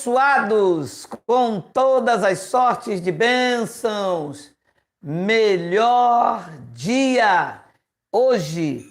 abençoados com todas as sortes de bênçãos. Melhor dia. Hoje,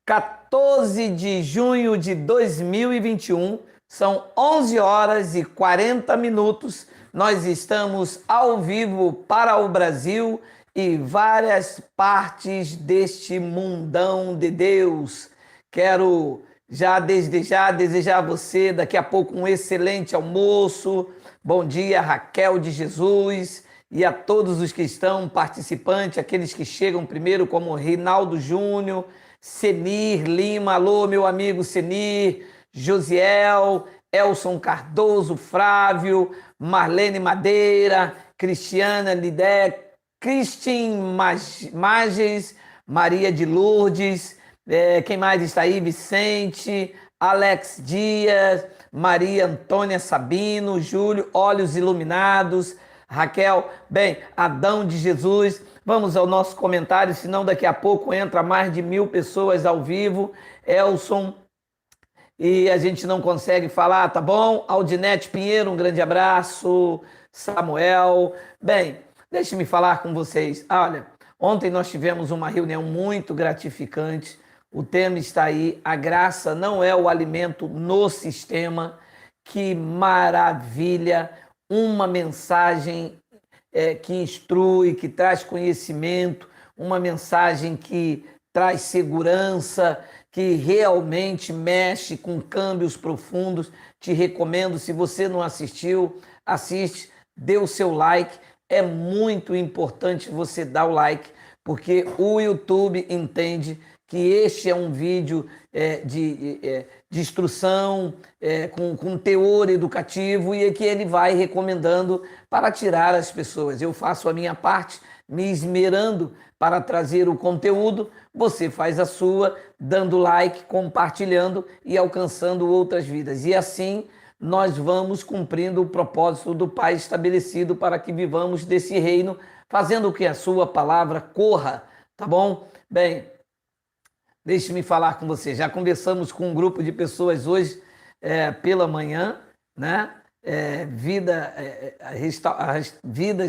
14 de junho de 2021, são 11 horas e 40 minutos. Nós estamos ao vivo para o Brasil e várias partes deste mundão de Deus. Quero já desde já desejar a você daqui a pouco um excelente almoço. Bom dia, Raquel de Jesus, e a todos os que estão participantes, aqueles que chegam primeiro, como Rinaldo Júnior, Senir Lima, alô meu amigo Senir, Josiel, Elson Cardoso, Flávio, Marlene Madeira, Cristiana Lidé, Cristin Mages, Maria de Lourdes, quem mais está aí? Vicente, Alex Dias, Maria Antônia Sabino, Júlio, Olhos Iluminados, Raquel, bem, Adão de Jesus. Vamos ao nosso comentário, senão daqui a pouco entra mais de 1000 pessoas ao vivo. Elson, e a gente não consegue falar, tá bom? Aldinete Pinheiro, um grande abraço. Samuel, bem, deixe-me falar com vocês. Olha, ontem nós tivemos uma reunião muito gratificante. O tema está aí, a graça não é o alimento no sistema. Que maravilha, uma mensagem que instrui, que traz conhecimento, uma mensagem que traz segurança, que realmente mexe com câmbios profundos. Te recomendo, se você não assistiu, assiste, dê o seu like. É muito importante você dar o like, porque o YouTube entende que este é um vídeo de instrução, com teor educativo, e que ele vai recomendando para tirar as pessoas. Eu faço a minha parte, me esmerando para trazer o conteúdo, você faz a sua, dando like, compartilhando e alcançando outras vidas. E assim nós vamos cumprindo o propósito do Pai estabelecido para que vivamos desse reino, fazendo que a sua palavra corra, tá bom? Bem, deixe-me falar com você. Já conversamos com um grupo de pessoas hoje pela manhã, né? Vidas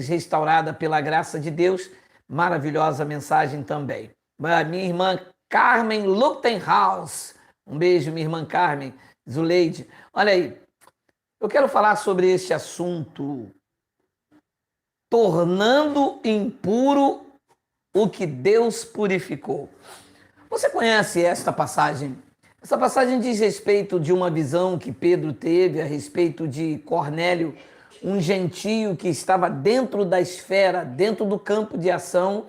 restauradas pela graça de Deus. Maravilhosa mensagem também. Minha irmã Carmen Luchtenhaus. Um beijo, minha irmã Carmen. Zuleide. Olha aí, eu quero falar sobre este assunto. Tornando impuro o que Deus purificou. Você conhece esta passagem? Essa passagem diz respeito de uma visão que Pedro teve a respeito de Cornélio, um gentio que estava dentro da esfera, dentro do campo de ação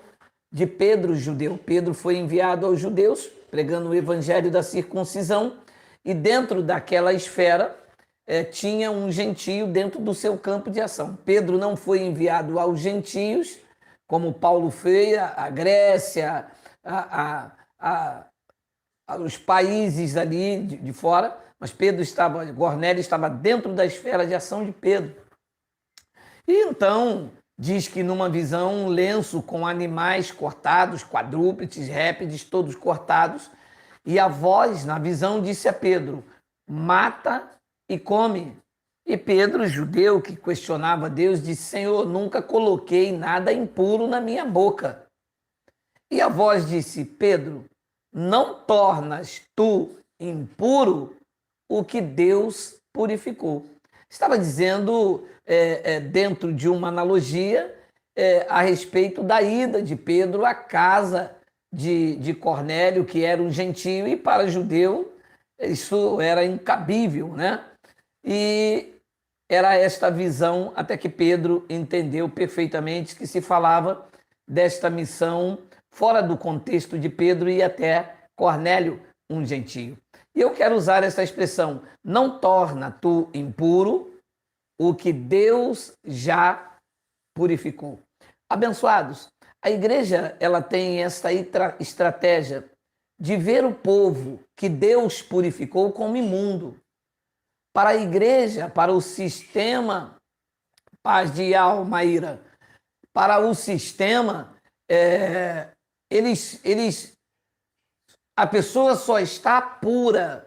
de Pedro, judeu. Pedro foi enviado aos judeus, pregando o evangelho da circuncisão, e dentro daquela esfera tinha um gentio dentro do seu campo de ação. Pedro não foi enviado aos gentios, como Paulo foi, à Grécia, os países ali de fora, mas Cornélio estava dentro da esfera de ação de Pedro. E então diz que numa visão um lenço com animais cortados, quadrúpedes, répteis, todos cortados, e a voz na visão disse a Pedro: mata e come. E Pedro, judeu que questionava Deus, disse: Senhor, nunca coloquei nada impuro na minha boca. E a voz disse: Pedro, não tornas tu impuro o que Deus purificou. Estava dizendo, dentro de uma analogia, a respeito da ida de Pedro à casa de Cornélio, que era um gentio, e para judeu isso era incabível, né? E era esta visão até que Pedro entendeu perfeitamente que se falava desta missão fora do contexto de Pedro e até Cornélio, um gentio. E eu quero usar essa expressão: não torna tu impuro o que Deus já purificou. Abençoados, a igreja ela tem esta estratégia de ver o povo que Deus purificou como imundo. Para a igreja, para o sistema, paz de Almaíra, para o sistema, a pessoa só está pura,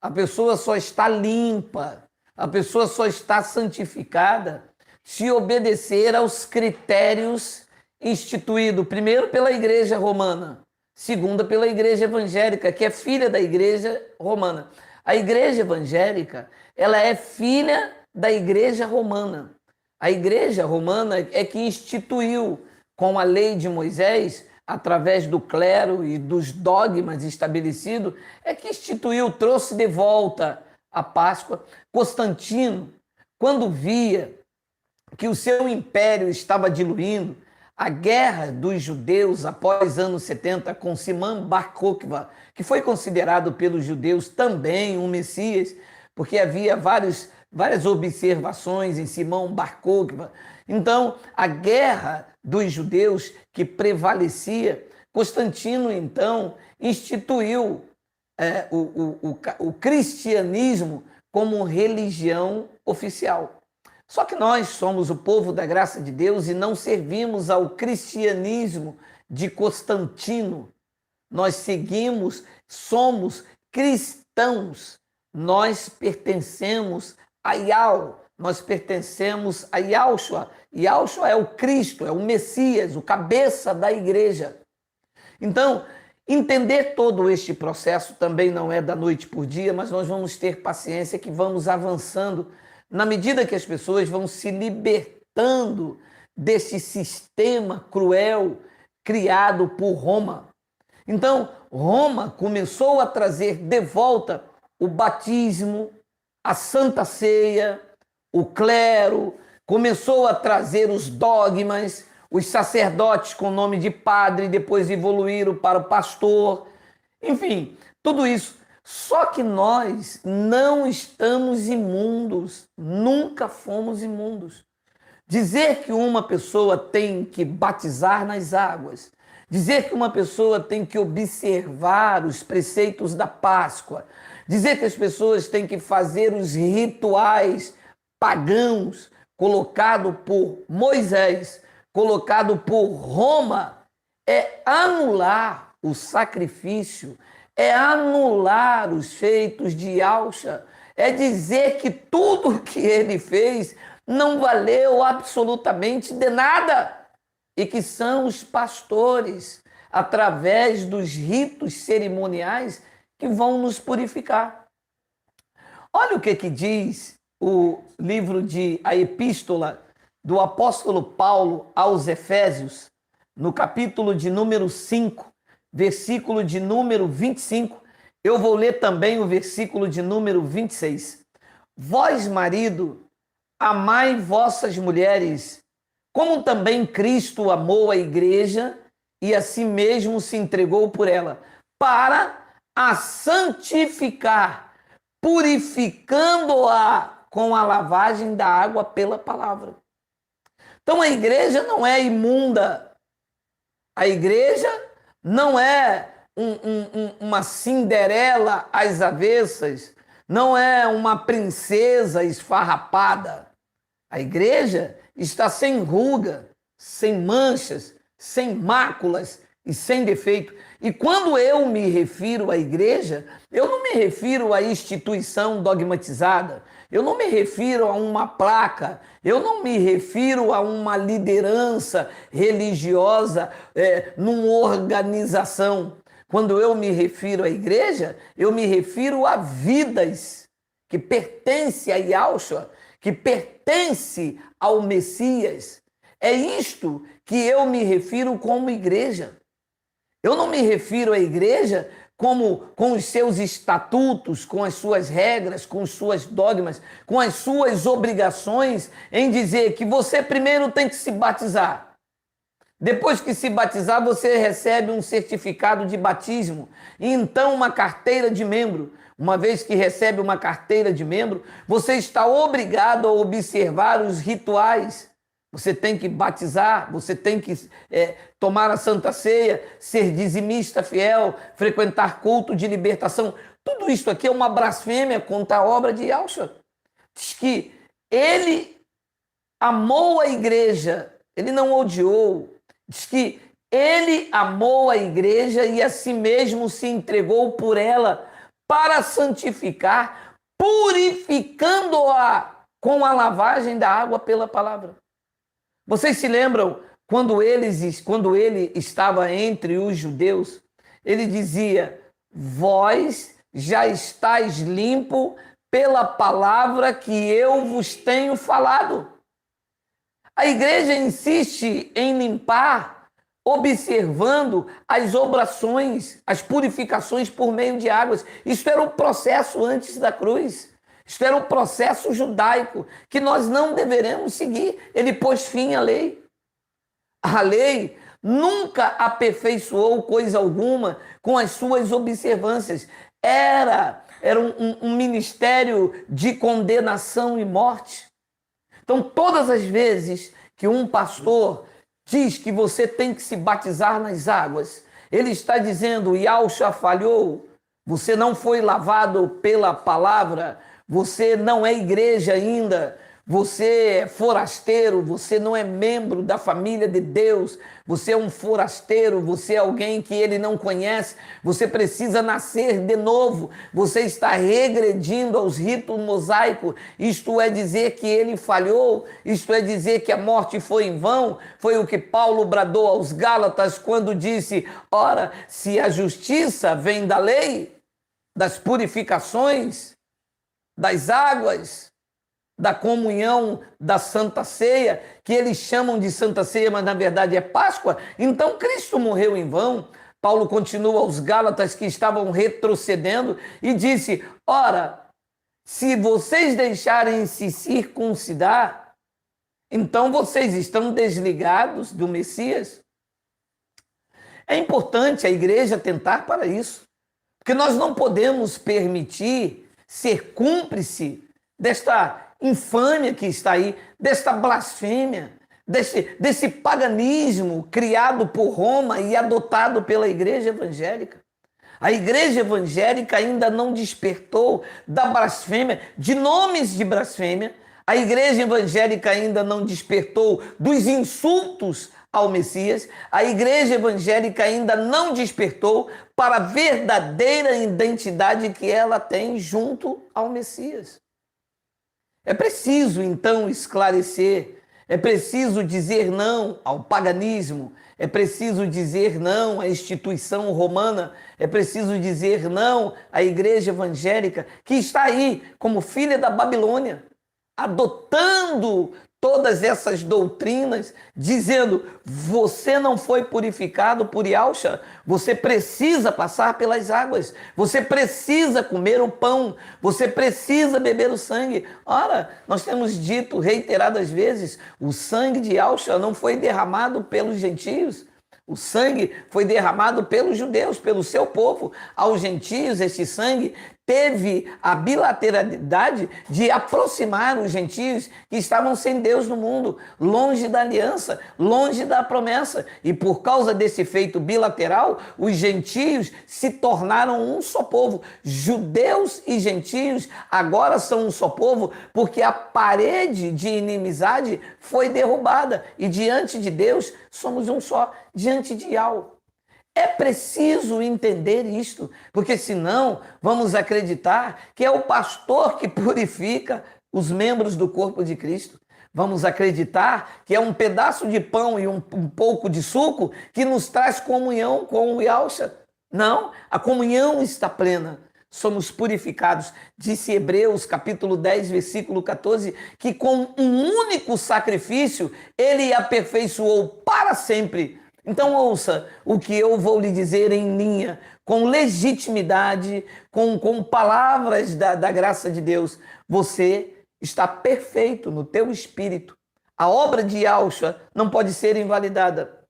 a pessoa só está limpa, A pessoa só está santificada se obedecer aos critérios instituídos, primeiro pela Igreja Romana, segunda pela Igreja Evangélica, que é filha da Igreja Romana. A Igreja Evangélica, ela é filha da Igreja Romana. A Igreja Romana é que instituiu, com a lei de Moisés, através do clero e dos dogmas estabelecidos, é que instituiu, trouxe de volta a Páscoa. Constantino, quando via que o seu império estava diluindo, a guerra dos judeus após anos 70 com Simão Bar Kokhba, que foi considerado pelos judeus também um Messias, porque havia várias observações em Simão Bar Kokhba. Então, a guerra dos judeus que prevalecia, Constantino, então, instituiu o cristianismo como religião oficial. Só que nós somos o povo da graça de Deus e não servimos ao cristianismo de Constantino. Nós seguimos, somos cristãos. Nós pertencemos a Yahweh, nós pertencemos a Yahushua. Yahushua é o Cristo, é o Messias, o cabeça da igreja. Então, entender todo este processo também não é da noite por dia, mas nós vamos ter paciência que vamos avançando na medida que as pessoas vão se libertando desse sistema cruel criado por Roma. Então, Roma começou a trazer de volta o batismo, a Santa Ceia, o clero, começou a trazer os dogmas, os sacerdotes com o nome de padre, depois evoluíram para o pastor, enfim, tudo isso. Só que nós não estamos imundos, nunca fomos imundos. Dizer que uma pessoa tem que batizar nas águas, dizer que uma pessoa tem que observar os preceitos da Páscoa, dizer que as pessoas têm que fazer os rituais pagãos colocado por Moisés, colocado por Roma, é anular o sacrifício, é anular os feitos de Yahushua, é dizer que tudo que ele fez não valeu absolutamente de nada e que são os pastores, através dos ritos cerimoniais, que vão nos purificar. Olha o que diz o livro a epístola do apóstolo Paulo aos Efésios, no capítulo de número 5, versículo de número 25, eu vou ler também o versículo de número 26. Vós, marido, amai vossas mulheres, como também Cristo amou a igreja e a si mesmo se entregou por ela, para a santificar, purificando-a com a lavagem da água pela palavra. Então a igreja não é imunda, a igreja não é uma Cinderela às avessas, não é uma princesa esfarrapada. A igreja está sem ruga, sem manchas, sem máculas e sem defeito. E quando eu me refiro à igreja, eu não me refiro à instituição dogmatizada, eu não me refiro a uma placa, eu não me refiro a uma liderança religiosa numa organização. Quando eu me refiro à igreja, eu me refiro a vidas que pertencem a Yahushua, que pertence ao Messias. É isto que eu me refiro como igreja. Eu não me refiro à igreja como com os seus estatutos, com as suas regras, com os seus dogmas, com as suas obrigações em dizer que você primeiro tem que se batizar. Depois que se batizar, você recebe um certificado de batismo e então uma carteira de membro. Uma vez que recebe uma carteira de membro, você está obrigado a observar os rituais. Você tem que batizar, você tem que tomar a Santa Ceia, ser dizimista fiel, frequentar culto de libertação. Tudo isso aqui é uma blasfêmia contra a obra de Yahushua. Diz que ele amou a igreja, ele não odiou. Diz que ele amou a igreja e a si mesmo se entregou por ela para santificar, purificando-a com a lavagem da água pela palavra. Vocês se lembram quando ele estava entre os judeus, ele dizia: vós já estáis limpo pela palavra que eu vos tenho falado. A igreja insiste em limpar, observando as obrações, as purificações por meio de águas. Isso era o processo antes da cruz. Isto era o processo judaico que nós não deveremos seguir. Ele pôs fim à lei. A lei nunca aperfeiçoou coisa alguma com as suas observâncias. Era um ministério de condenação e morte. Então, todas as vezes que um pastor diz que você tem que se batizar nas águas, ele está dizendo: Yahshua falhou, você não foi lavado pela palavra, você não é igreja ainda, você é forasteiro, você não é membro da família de Deus, você é um forasteiro, você é alguém que ele não conhece, você precisa nascer de novo, você está regredindo aos ritos mosaicos, isto é dizer que ele falhou, isto é dizer que a morte foi em vão. Foi o que Paulo bradou aos Gálatas quando disse: ora, se a justiça vem da lei, das purificações, das águas, da comunhão da Santa Ceia, que eles chamam de Santa Ceia, mas na verdade é Páscoa, então Cristo morreu em vão. Paulo continua aos Gálatas que estavam retrocedendo e disse: ora, se vocês deixarem se circuncidar, então vocês estão desligados do Messias. É importante a igreja tentar para isso, porque nós não podemos permitir ser cúmplice desta infâmia que está aí, desta blasfêmia, desse paganismo criado por Roma e adotado pela igreja evangélica. A igreja evangélica ainda não despertou da blasfêmia, de nomes de blasfêmia. A igreja evangélica ainda não despertou dos insultos ao Messias. A igreja evangélica ainda não despertou para a verdadeira identidade que ela tem junto ao Messias. É preciso, então, esclarecer, é preciso dizer não ao paganismo, é preciso dizer não à instituição romana, é preciso dizer não à igreja evangélica que está aí como filha da Babilônia, adotando todas essas doutrinas, dizendo: você não foi purificado por Yahshua, você precisa passar pelas águas, você precisa comer o pão, você precisa beber o sangue. Ora, nós temos dito reiteradas vezes, o sangue de Yahshua não foi derramado pelos gentios, o sangue foi derramado pelos judeus, pelo seu povo. Aos gentios, este sangue teve a bilateralidade de aproximar os gentios que estavam sem Deus no mundo, longe da aliança, longe da promessa. E por causa desse feito bilateral, os gentios se tornaram um só povo. Judeus e gentios agora são um só povo, porque a parede de inimizade foi derrubada. E diante de Deus, somos um só, diante de Yahweh. É preciso entender isto, porque senão vamos acreditar que é o pastor que purifica os membros do corpo de Cristo. Vamos acreditar que é um pedaço de pão e um pouco de suco que nos traz comunhão com o Yahshua. Não, a comunhão está plena. Somos purificados. Disse Hebreus capítulo 10, versículo 14, que com um único sacrifício ele aperfeiçoou para sempre. Então ouça o que eu vou lhe dizer em linha, com legitimidade, com palavras da graça de Deus. Você está perfeito no teu espírito. A obra de Yahshua não pode ser invalidada.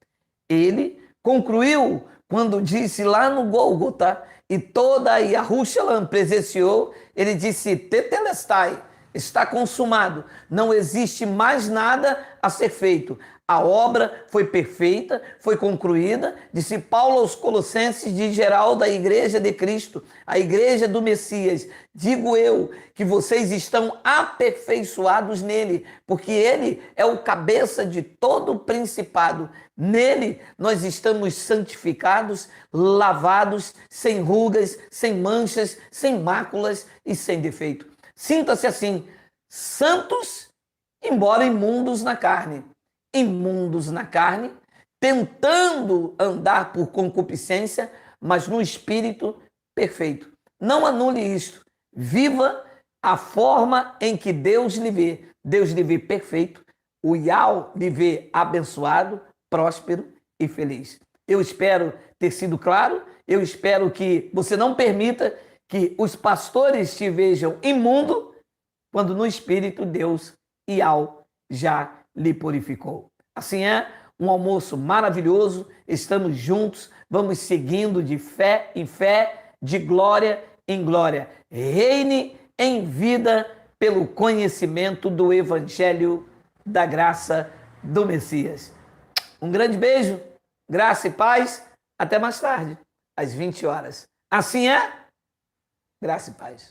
Ele concluiu quando disse lá no Gólgota, e toda a Yahushalam presenciou, ele disse: Tetelestai, está consumado, não existe mais nada a ser feito. A obra foi perfeita, foi concluída, disse Paulo aos Colossenses, de geral da igreja de Cristo, a igreja do Messias. Digo eu que vocês estão aperfeiçoados nele, porque ele é o cabeça de todo o principado. Nele nós estamos santificados, lavados, sem rugas, sem manchas, sem máculas e sem defeito. Sinta-se assim, santos, embora imundos na carne. Imundos na carne, tentando andar por concupiscência, mas no espírito perfeito. Não anule isto. Viva a forma em que Deus lhe vê. Deus lhe vê perfeito, o Yahweh lhe vê abençoado, próspero e feliz. Eu espero ter sido claro, eu espero que você não permita que os pastores te vejam imundo, quando no espírito Deus, Yahweh, já lhe purificou. Assim é, um almoço maravilhoso, estamos juntos, vamos seguindo de fé em fé, de glória em glória. Reine em vida pelo conhecimento do Evangelho da graça do Messias. Um grande beijo, graça e paz. Até mais tarde, às 20 horas. Assim é, graça e paz.